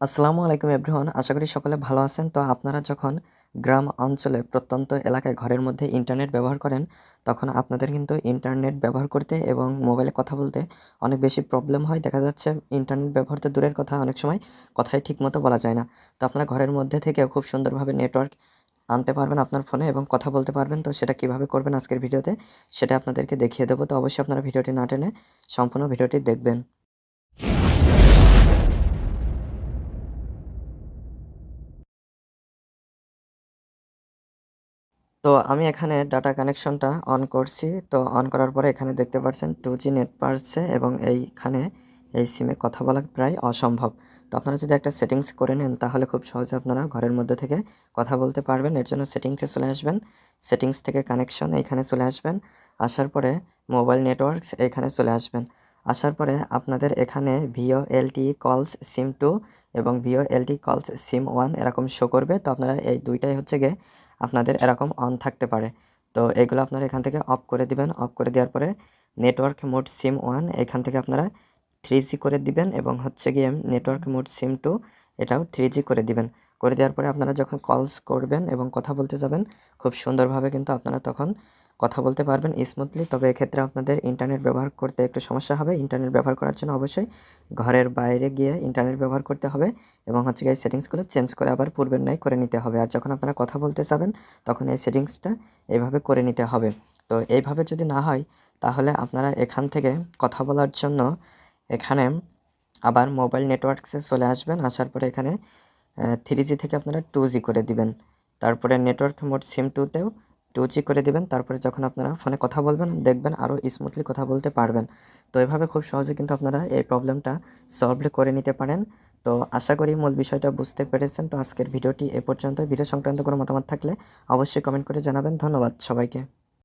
আসসালামু আলাইকুম এভরিওয়ান। আশা করি সকলে ভালো আছেন। তো আপনারা যখন গ্রাম অঞ্চলে প্রত্যন্ত এলাকায় ঘরের মধ্যে ইন্টারনেট ব্যবহার করেন, তখন আপনাদের কিন্তু ইন্টারনেট ব্যবহার করতে এবং মোবাইলে কথা বলতে অনেক বেশি প্রবলেম হয়। দেখা যাচ্ছে ইন্টারনেট ব্যবহার তো দূরের কথা, অনেক সময় কথাই ঠিকমতো বলা যায় না। তো আপনারা ঘরের মধ্যে থেকেও খুব সুন্দরভাবে নেটওয়ার্ক আনতে পারবেন আপনার ফোনে এবং কথা বলতে পারবেন। তো সেটা কিভাবে করবেন আজকের ভিডিওতে সেটা আপনাদেরকে দেখিয়ে দেবো। তো অবশ্যই আপনারা ভিডিওটি না টেনে সম্পূর্ণ ভিডিওটি দেখবেন। তো আমি এখানে ডাটা কানেকশনটা অন করছি। তো অন করার পরে এখানে দেখতে পাচ্ছেন 2G নেট পাচ্ছে এবং এইখানে এই সিমে কথা বলা প্রায় অসম্ভব। তো আপনারা যদি একটা সেটিংস করে নেন তাহলে খুব সহজে আপনারা ঘরের মধ্যে থেকে কথা বলতে পারবেন। এর জন্য সেটিংসে চলে আসবেন। সেটিংস থেকে কানেকশন এইখানে চলে আসবেন। আসার পরে মোবাইল নেটওয়ার্কস এখানে চলে আসবেন। আসার পরে আপনাদের এখানে VoLTE কলস সিম 2 এবং VoLTE কলস সিম 1 এরকম শো করবে। তো আপনারা এই দুইটাই হচ্ছে গিয়ে আপনাদের এরকম অন থাকতে পারে। তো এগুলো আপনারা এখান থেকে অফ করে দিবেন। অফ করে দেওয়ার পরে নেটওয়ার্ক মোড সিম 1 এখান থেকে আপনারা 3G করে দিবেন এবং হচ্ছে গিয়ে নেটওয়ার্ক মোড সিম 2 এটাও 3G করে দিবেন। করে দেওয়ার পরে আপনারা যখন কলস করবেন এবং কথা বলতে যাবেন, খুব সুন্দরভাবে কিন্তু আপনারা তখন কথা বলতে পারবেন স্মুথলি। তবে এক্ষেত্রে আপনাদের ইন্টারনেট ব্যবহার করতে একটু সমস্যা হবে। ইন্টারনেট ব্যবহার করার জন্য অবশ্যই ঘরের বাইরে গিয়ে ইন্টারনেট ব্যবহার করতে হবে এবং হচ্ছে গিয়ে এই সেটিংসগুলো চেঞ্জ করে আবার পূর্বের ন্যায় করে নিতে হবে। আর যখন আপনারা কথা বলতে যাবেন তখন এই সেটিংসটা এভাবে করে নিতে হবে। তো এইভাবে যদি না হয় তাহলে আপনারা এখান থেকে কথা বলার জন্য এখানে আবার মোবাইল নেটওয়ার্কসে চলে আসবেন। আসার পরে এখানে 3G থেকে আপনারা 2G করে দিবেন। তারপরে নেটওয়ার্ক মোড সিম 2 তেও 2G করে দিবেন। তারপরে যখন আপনারা ফোনে কথা বলবেন দেখবেন আরও স্মুথলি কথা বলতে পারবেন। তো এভাবে খুব সহজে কিন্তু আপনারা এই প্রবলেমটা সলভ করে নিতে পারেন। তো আশা করি মূল বিষয়টা বুঝতে পেরেছেন। তো আজকের ভিডিওটি এ পর্যন্ত। ভিডিও সংক্রান্ত কোনো মতামত থাকলে অবশ্যই কমেন্ট করে জানাবেন। ধন্যবাদ সবাইকে।